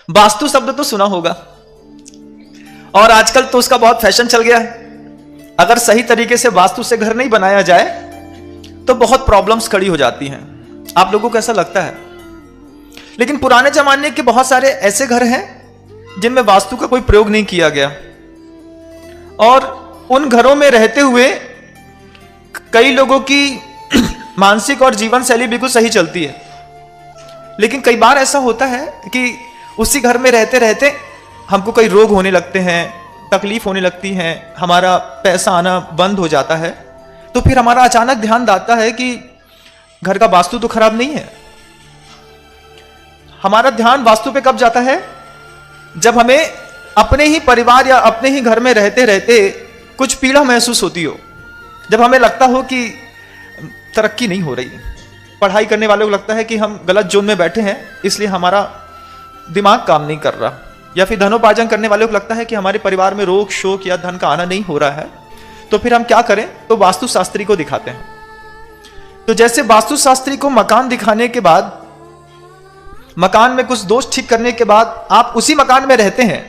वास्तु शब्द तो सुना होगा और आजकल तो उसका बहुत फैशन चल गया है। अगर सही तरीके से वास्तु से घर नहीं बनाया जाए तो बहुत प्रॉब्लम्स खड़ी हो जाती हैं। आप लोगों को ऐसा लगता है? लेकिन पुराने जमाने के बहुत सारे ऐसे घर हैं जिनमें वास्तु का कोई प्रयोग नहीं किया गया और उन घरों में रहते हुए कई लोगों की मानसिक और जीवन शैली बिल्कुल सही चलती है। लेकिन कई बार ऐसा होता है कि उसी घर में रहते रहते हमको कई रोग होने लगते हैं, तकलीफ होने लगती है, हमारा पैसा आना बंद हो जाता है। तो फिर हमारा अचानक ध्यान आता है कि घर का वास्तु तो खराब नहीं है। हमारा ध्यान वास्तु पे कब जाता है? जब हमें अपने ही परिवार या अपने ही घर में रहते रहते कुछ पीड़ा महसूस होती हो, जब हमें लगता हो कि तरक्की नहीं हो रही, पढ़ाई करने वालों को लगता है कि हम गलत जोन में बैठे हैं इसलिए हमारा दिमाग काम नहीं कर रहा, या फिर धनोपार्जन करने वालों को लगता है कि हमारे परिवार में रोग शोक या धन का आना नहीं हो रहा है, तो फिर हम क्या करें? तो वास्तुशास्त्री को दिखाते हैं। तो जैसे वास्तुशास्त्री को मकान दिखाने के बाद, मकान में कुछ दोष ठीक करने के बाद आप उसी मकान में रहते हैं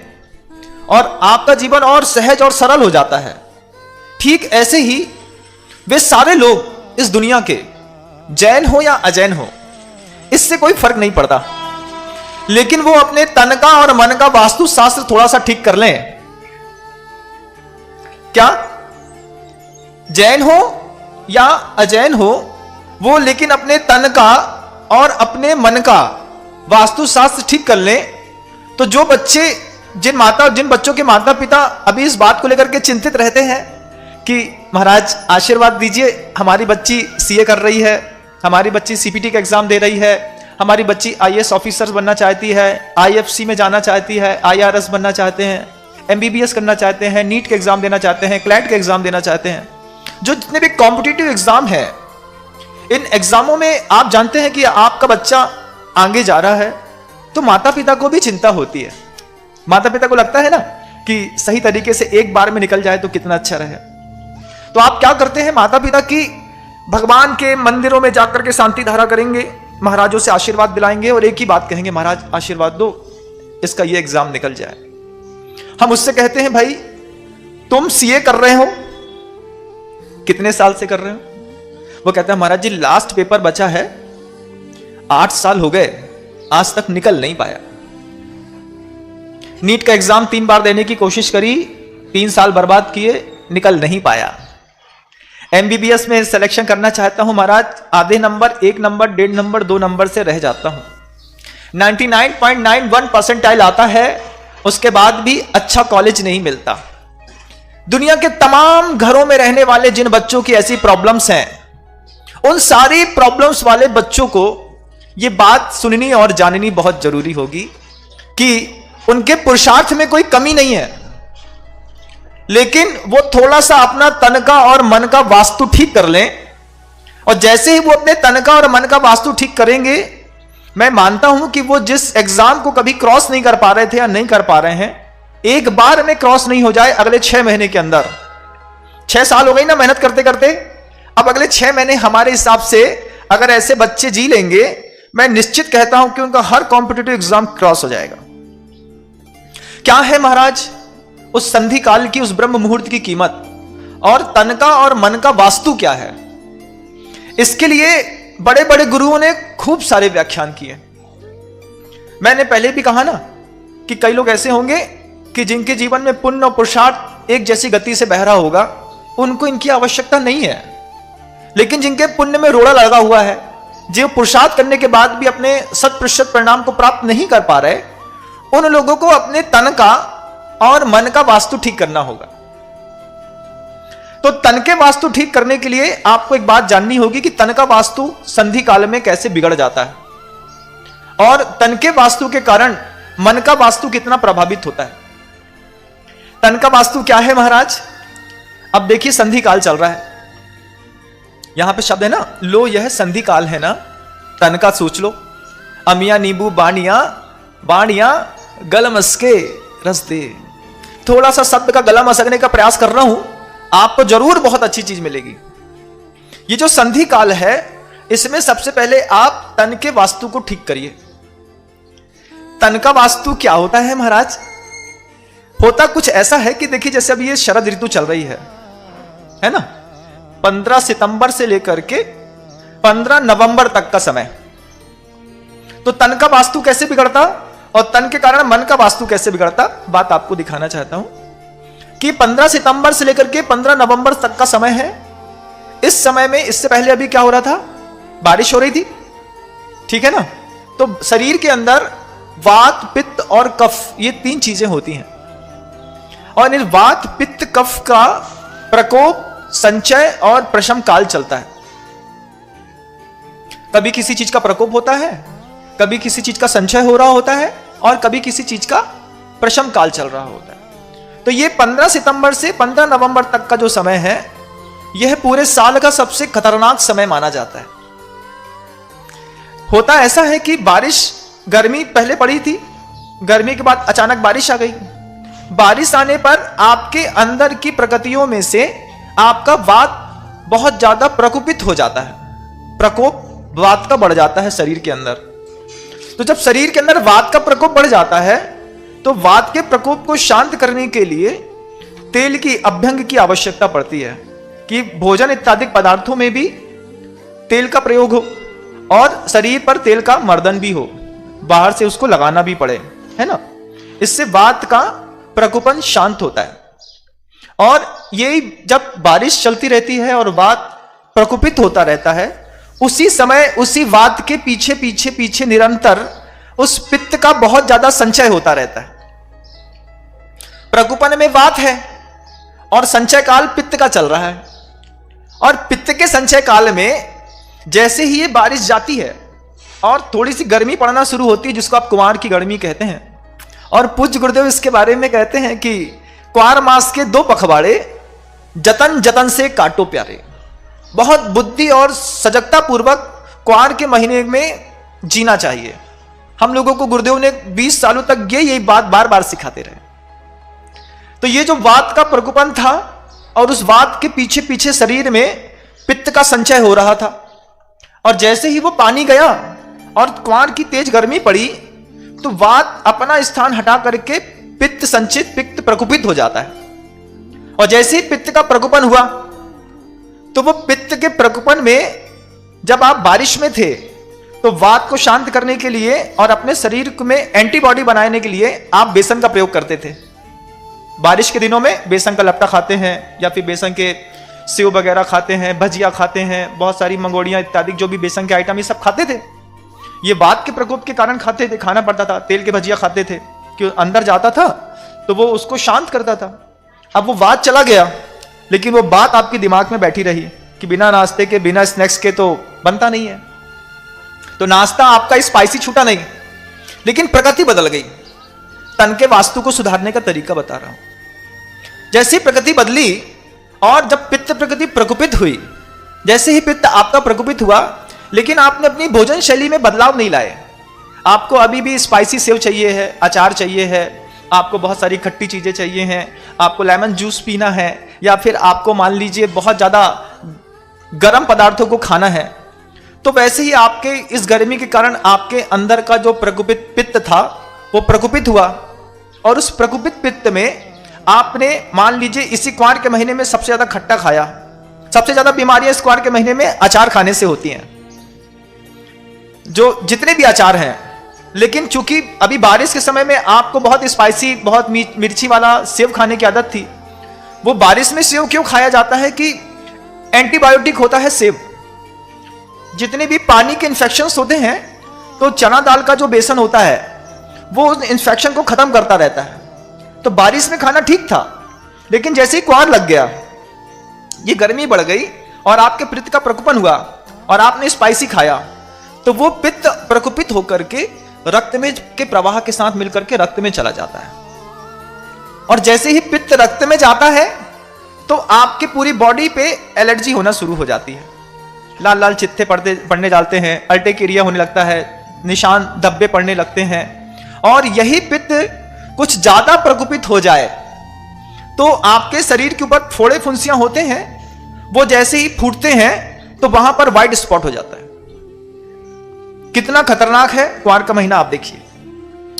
और आपका जीवन और सहज और सरल हो जाता है। ठीक ऐसे ही वे सारे लोग इस दुनिया के, जैन हो या अजैन हो, इससे कोई फर्क नहीं पड़ता, लेकिन वो अपने तन का और मन का वास्तु शास्त्र थोड़ा सा ठीक कर लें। क्या जैन हो या अजैन हो, वो लेकिन अपने तन का और अपने मन का वास्तु शास्त्र ठीक कर लें, तो जो बच्चे, जिन बच्चों के माता पिता अभी इस बात को लेकर के चिंतित रहते हैं कि महाराज आशीर्वाद दीजिए, हमारी बच्ची सीए कर रही है, हमारी बच्ची सीपीटी का एग्जाम दे रही है, हमारी बच्ची आईएएस ऑफिसर बनना चाहती है, आईएफसी में जाना चाहती है, आईआरएस बनना चाहते हैं, एमबीबीएस करना चाहते हैं, नीट के एग्जाम देना चाहते हैं, क्लैट के एग्जाम देना चाहते हैं, जो जितने भी कॉम्पिटिटिव एग्जाम है, इन एग्जामों में आप जानते हैं कि आपका बच्चा आगे जा रहा है, तो माता पिता को भी चिंता होती है। माता पिता को लगता है ना कि सही तरीके से एक बार में निकल जाए तो कितना अच्छा रहे। तो आप क्या करते हैं? माता पिता की भगवान के मंदिरों में जाकर के शांति धारा करेंगे, महाराजों से आशीर्वाद दिलाएंगे और एक ही बात कहेंगे, महाराज आशीर्वाद दो, इसका ये एग्जाम निकल जाए। हम उससे कहते हैं, भाई तुम सीए कर रहे हो, कितने साल से कर रहे हो? वो कहता है, महाराज जी लास्ट पेपर बचा है, 8 साल हो गए, आज तक निकल नहीं पाया। नीट का एग्जाम 3 बार देने की कोशिश करी, 3 साल बर्बाद किए, निकल नहीं पाया। एमबीबीएस में सिलेक्शन करना चाहता हूं, महाराज आधे नंबर, 1 नंबर, 1.5 नंबर, 2 नंबर से रह जाता हूं। 99.91% आता है, उसके बाद भी अच्छा कॉलेज नहीं मिलता। दुनिया के तमाम घरों में रहने वाले जिन बच्चों की ऐसी प्रॉब्लम्स हैं, उन सारी प्रॉब्लम्स वाले बच्चों को यह बात सुननी और जाननी बहुत जरूरी होगी कि उनके पुरुषार्थ में कोई कमी नहीं है, लेकिन वो थोड़ा सा अपना तन का और मन का वास्तु ठीक कर लें, और जैसे ही वो अपने तन का और मन का वास्तु ठीक करेंगे, मैं मानता हूं कि वो जिस एग्जाम को कभी क्रॉस नहीं कर पा रहे थे या नहीं कर पा रहे हैं, एक बार में क्रॉस नहीं हो जाए अगले 6 महीने के अंदर। 6 साल हो गई ना मेहनत करते करते, अब अगले 6 महीने हमारे हिसाब से अगर ऐसे बच्चे जी लेंगे, मैं निश्चित कहता हूं कि उनका हर कॉम्पिटिटिव एग्जाम क्रॉस हो जाएगा। क्या है महाराज उस संधि काल की, उस ब्रह्म मुहूर्त की कीमत, और तन का और मन का वास्तु क्या है? इसके लिए बड़े बड़े गुरुओं ने खूब सारे व्याख्यान किए। मैंने पहले भी कहा ना कि कई लोग ऐसे होंगे कि जिनके जीवन में पुण्य और पुरुषार्थ एक जैसी गति से बह रहा होगा, उनको इनकी आवश्यकता नहीं है। लेकिन जिनके पुण्य में रोड़ा लगा हुआ है, जो पुरुषार्थ करने के बाद भी अपने 100% परिणाम को प्राप्त नहीं कर पा रहे, उन लोगों को अपने तन का और मन का वास्तु ठीक करना होगा। तो तन के वास्तु ठीक करने के लिए आपको एक बात जाननी होगी कि तन का वास्तु संधि काल में कैसे बिगड़ जाता है, और तन के वास्तु के कारण मन का वास्तु कितना प्रभावित होता है। तन का वास्तु क्या है महाराज? अब देखिए, संधि काल चल रहा है, यहां पे शब्द है ना, लो यह संधि काल है ना, तन का सोच लो, अमिया नींबू बाणिया, बाणिया गलमसके रस दे। थोड़ा सा शब्द का गला मसकने का प्रयास कर रहा हूं, आपको जरूर बहुत अच्छी चीज मिलेगी। ये जो संधि काल है, इसमें सबसे पहले आप तन के वास्तु को ठीक करिए। तन का वास्तु क्या होता है महाराज? होता कुछ ऐसा है कि देखिए, जैसे अभी ये शरद ऋतु चल रही है ना, 15 सितंबर से लेकर के 15 नवंबर तक का समय। तो तन का वास्तु कैसे बिगड़ता और तन के कारण मन का वास्तु कैसे बिगड़ता, बात आपको दिखाना चाहता हूं कि 15 सितंबर से लेकर के 15 नवंबर तक का समय है। इस समय में, इससे पहले अभी क्या हो रहा था, बारिश हो रही थी, ठीक है ना। तो शरीर के अंदर वात, पित्त और कफ, ये 3 चीजें होती हैं, और इन वात, पित्त, कफ का प्रकोप, संचय और प्रशम काल चलता है। कभी किसी चीज का प्रकोप होता है, कभी किसी चीज का संचय हो रहा होता है, और कभी किसी चीज का प्रशम काल चल रहा होता है। तो ये 15 सितंबर से 15 नवंबर तक का जो समय है, यह पूरे साल का सबसे खतरनाक समय माना जाता है। होता ऐसा है कि बारिश, गर्मी पहले पड़ी थी, गर्मी के बाद अचानक बारिश आ गई। बारिश आने पर आपके अंदर की प्रकृतियों में से आपका वात बहुत ज्यादा प्रकोपित हो जाता है, प्रकोप वात का बढ़ जाता है शरीर के अंदर। तो जब शरीर के अंदर वात का प्रकोप बढ़ जाता है, तो वात के प्रकोप को शांत करने के लिए तेल की, अभ्यंग की आवश्यकता पड़ती है कि भोजन इत्यादि पदार्थों में भी तेल का प्रयोग हो और शरीर पर तेल का मर्दन भी हो, बाहर से उसको लगाना भी पड़े, है ना। इससे वात का प्रकोपन शांत होता है। और यही जब बारिश चलती रहती है और वात प्रकोपित होता रहता है, उसी समय उसी वात के पीछे पीछे पीछे निरंतर उस पित्त का बहुत ज्यादा संचय होता रहता है। प्रकोपन में वात है और संचय काल पित्त का चल रहा है, और पित्त के संचय काल में जैसे ही ये बारिश जाती है और थोड़ी सी गर्मी पड़ना शुरू होती है, जिसको आप कुमार की गर्मी कहते हैं, और पूज्य गुरुदेव इसके बारे में कहते हैं कि कुआर मास के 2 पखवाड़े जतन जतन से काटो प्यारे। बहुत बुद्धि और सजगता पूर्वक कुआर के महीने में जीना चाहिए। हम लोगों को गुरुदेव ने 20 सालों तक यही बात बार बार सिखाते रहे। तो ये जो वात का प्रकोपन था, और उस वात के पीछे पीछे शरीर में पित्त का संचय हो रहा था, और जैसे ही वो पानी गया और कुआर की तेज गर्मी पड़ी, तो वात अपना स्थान हटा करके पित्त संचित, पित्त प्रकोपित हो जाता है। और जैसे ही पित्त का प्रकोपन हुआ, तो वो पित्त के प्रकोपन में, जब आप बारिश में थे, तो वात को शांत करने के लिए और अपने शरीर में एंटीबॉडी बनाने के लिए आप बेसन का प्रयोग करते थे। बारिश के दिनों में बेसन का लपटा खाते हैं, या फिर बेसन के सेव वगैरह खाते हैं, भजिया खाते हैं, बहुत सारी मंगोड़ियां इत्यादि जो भी बेसन के आइटम, ये सब खाते थे। ये वात के प्रकोप के कारण खाते थे, खाना पड़ता था। तेल के भजिया खाते थे कि अंदर जाता था तो वो उसको शांत करता था। अब वो वात चला गया, लेकिन वो बात आपके दिमाग में बैठी रही कि बिना नाश्ते के, बिना स्नैक्स के तो बनता नहीं है। तो नाश्ता आपका स्पाइसी छूटा नहीं, लेकिन प्रकृति बदल गई। तन के वास्तु को सुधारने का तरीका बता रहा हूं। जैसे प्रकृति बदली और जब पित्त प्रकृति प्रकोपित हुई, जैसे ही पित्त आपका प्रकोपित हुआ, लेकिन आपने अपनी भोजन शैली में बदलाव नहीं लाए। आपको अभी भी स्पाइसी सेव चाहिए है, अचार चाहिए है, आपको बहुत सारी खट्टी चीजें चाहिए हैं, आपको लेमन जूस पीना है, या फिर आपको मान लीजिए बहुत ज्यादा गर्म पदार्थों को खाना है। तो वैसे ही आपके इस गर्मी के कारण आपके अंदर का जो प्रकोपित पित्त था, वो प्रकोपित हुआ, और उस प्रकोपित पित्त में आपने मान लीजिए इसी कुआर के महीने में सबसे ज्यादा खट्टा खाया। सबसे ज्यादा बीमारियां इस कुआर के महीने में अचार खाने से होती हैं, जो जितने भी अचार हैं। लेकिन चूंकि अभी बारिश के समय में आपको बहुत स्पाइसी, बहुत मिर्ची वाला सेव खाने की आदत थी। वो बारिश में सेव क्यों खाया जाता है कि एंटीबायोटिक होता है सेव। जितने भी पानी के इन्फेक्शंस होते हैं, तो चना दाल का जो बेसन होता है वो उस इन्फेक्शन को खत्म करता रहता है। तो बारिश में खाना ठीक था, लेकिन जैसे ही कुआर लग गया, ये गर्मी बढ़ गई और आपके पित्त का प्रकोपन हुआ और आपने स्पाइसी खाया, तो वो पित्त प्रकोपित होकर के रक्त में के प्रवाह के साथ मिलकर के रक्त में चला जाता है। और जैसे ही पित्त रक्त में जाता है, तो आपके पूरी बॉडी पे एलर्जी होना शुरू हो जाती है। लाल लाल चित्ते पड़ने जाते हैं, अल्टेकेरिया होने लगता है, निशान धब्बे पड़ने लगते हैं। और यही पित्त कुछ ज्यादा प्रकोपित हो जाए, तो आपके शरीर के ऊपर फोड़े फुंसियां होते हैं, वो जैसे ही फूटते हैं तो वहां पर व्हाइट स्पॉट हो जाता है। कितना खतरनाक है कुआर का महीना, आप देखिए।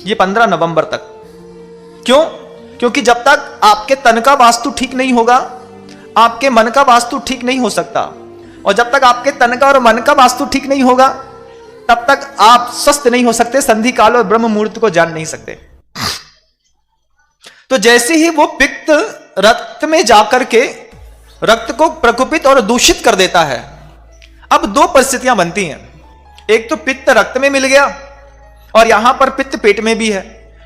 ये 15 नवंबर तक। क्यों? क्योंकि जब तक आपके तन का वास्तु ठीक नहीं होगा, आपके मन का वास्तु ठीक नहीं हो सकता, और जब तक आपके तन का और मन का वास्तु ठीक नहीं होगा, तब तक आप स्वस्थ नहीं हो सकते, संधि काल और ब्रह्म मुहूर्त को जान नहीं सकते। तो जैसे ही वो पित्त रक्त में जाकर के रक्त को प्रकोपित और दूषित कर देता है, अब दो परिस्थितियां बनती हैं। एक तो पित्त रक्त में मिल गया और यहां पर पित्त पेट में भी है,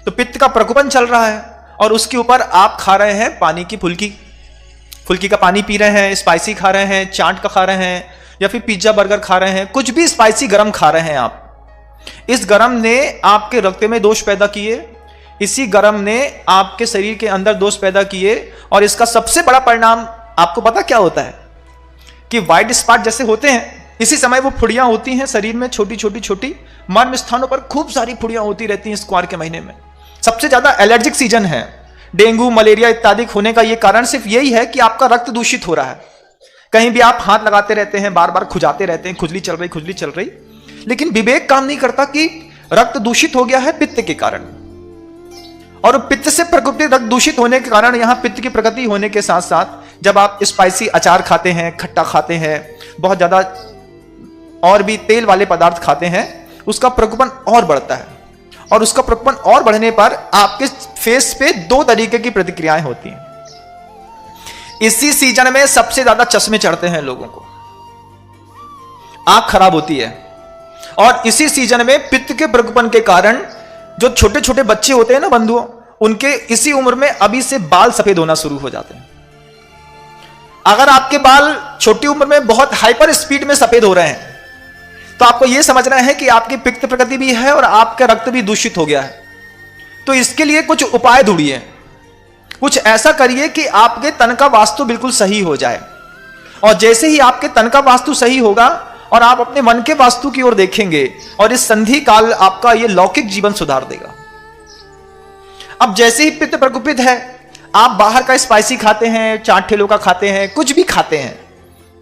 तो पित्त का प्रकोपन चल रहा है और उसके ऊपर आप खा रहे हैं पानी की फुल्की का पानी पी रहे हैं, स्पाइसी खा रहे हैं, चाट का खा रहे हैं, या फिर पिज्जा बर्गर खा रहे हैं, कुछ भी स्पाइसी गरम खा रहे हैं आप। इस गरम ने आपके रक्त में दोष पैदा किए, इसी गरम ने आपके शरीर के अंदर दोष पैदा किए, और इसका सबसे बड़ा परिणाम आपको पता क्या होता है कि व्हाइट स्पॉट जैसे होते हैं, इसी समय वो फुड़ियां होती हैं शरीर में, छोटी छोटी छोटी मर्म स्थानों पर खूब सारी फुड़ियां होती रहती हैं इस कुआर के महीने में। सबसे ज्यादा एलर्जिक सीजन है, डेंगू मलेरिया इत्यादि होने का ये कारण सिर्फ यही है कि आपका रक्त दूषित हो रहा है। कहीं भी आप हाथ लगाते रहते हैं, बार बार खुजाते रहते हैं, खुजली चल रही, लेकिन विवेक काम नहीं करता कि रक्त दूषित हो गया है पित्त के कारण, और पित्त से प्रकोपित रक्त दूषित होने के कारण यहां पित्त की प्रकृति होने के साथ साथ जब आप स्पाइसी अचार खाते हैं, खट्टा खाते हैं, बहुत ज्यादा और भी तेल वाले पदार्थ खाते हैं, उसका प्रकोपन और बढ़ता है, और उसका प्रकोपन और बढ़ने पर आपके फेस पे दो तरीके की प्रतिक्रियाएं होती हैं। इसी सीजन में सबसे ज्यादा चश्मे चढ़ते हैं लोगों को, आंख खराब होती है, और इसी सीजन में पित्त के प्रकोपन के कारण जो छोटे छोटे बच्चे होते हैं ना बंधुओं, उनके इसी उम्र में अभी से बाल सफेद होना शुरू हो जाते हैं। अगर आपके बाल छोटी उम्र में बहुत हाइपर स्पीड में सफेद हो रहे हैं, तो आपको यह समझना है कि आपकी पित्त प्रकृति भी है और आपका रक्त भी दूषित हो गया है। तो इसके लिए कुछ उपाय ढूंढिए, कुछ ऐसा करिए कि आपके तन का वास्तु बिल्कुल सही हो जाए, और जैसे ही आपके तन का वास्तु सही होगा और आप अपने मन के वास्तु की ओर देखेंगे, और इस संधि काल आपका यह लौकिक जीवन सुधार देगा। अब जैसे ही पित्त प्रकोपित है, आप बाहर का स्पाइसी खाते हैं, चाट ठेलों का खाते हैं, कुछ भी खाते हैं,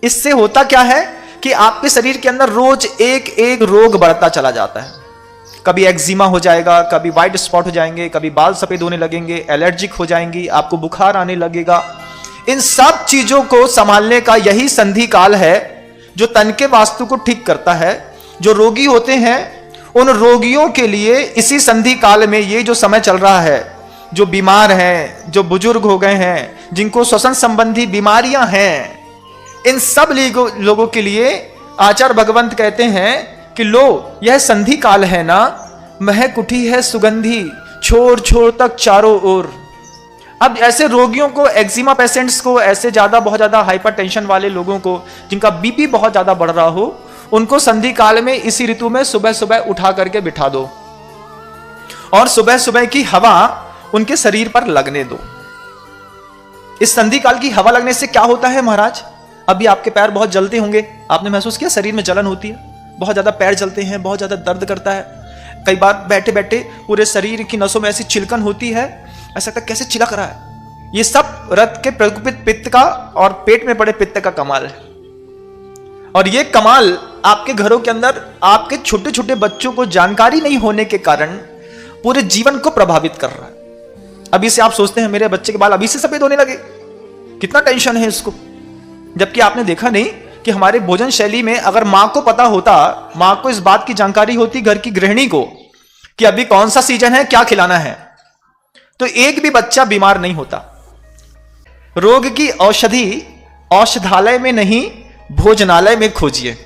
इससे होता क्या है कि आपके शरीर के अंदर रोज एक एक रोग बढ़ता चला जाता है। कभी एक्जिमा हो जाएगा, कभी व्हाइट स्पॉट हो जाएंगे, कभी बाल सफेद होने लगेंगे, एलर्जिक हो जाएंगी, आपको बुखार आने लगेगा। इन सब चीजों को संभालने का यही संधि काल है जो तन के वास्तु को ठीक करता है। जो रोगी होते हैं उन रोगियों के लिए इसी संधि काल में ये जो समय चल रहा है, जो बीमार हैं, जो बुजुर्ग हो गए हैं, जिनको श्वसन संबंधी बीमारियां हैं, इन सब लोगों के लिए आचार्य भगवंत कहते हैं कि लो यह संधि काल है ना, महक उठी है सुगंधी, छोर छोर तक चारों ओर। अब ऐसे रोगियों को, एक्जिमा पेशेंट्स को, ऐसे बहुत ज्यादा हाइपरटेंशन वाले लोगों को जिनका बीपी बहुत ज्यादा बढ़ रहा हो, उनको संधि काल में इसी ऋतु में सुबह सुबह उठा करके बिठा दो और सुबह सुबह की हवा उनके शरीर पर लगने दो। इस संधि काल की हवा लगने से क्या होता है महाराज? अभी आपके पैर बहुत जलते होंगे, आपने महसूस किया शरीर में जलन होती है, बहुत ज्यादा पैर जलते हैं, बहुत ज्यादा दर्द करता है। कई बार बैठे बैठे पूरे शरीर की नसों में ऐसी चिलकन होती है, ऐसा लगता है कैसे चिलक रहा है। ये सब रक्त के प्रकोपित पित्त का और पेट में पड़े पित्त का कमाल है। और ये कमाल आपके घरों के अंदर आपके छोटे छोटे बच्चों को जानकारी नहीं होने के कारण पूरे जीवन को प्रभावित कर रहा है। अभी से आप सोचते हैं मेरे बच्चे के बाल अभी से सफेद होने लगे, कितना टेंशन है इसको, जबकि आपने देखा नहीं कि हमारे भोजन शैली में अगर मां को पता होता, मां को इस बात की जानकारी होती घर की गृहिणी को कि अभी कौन सा सीजन है, क्या खिलाना है, तो एक भी बच्चा बीमार नहीं होता। रोग की औषधि औषधालय में नहीं, भोजनालय में खोजिए।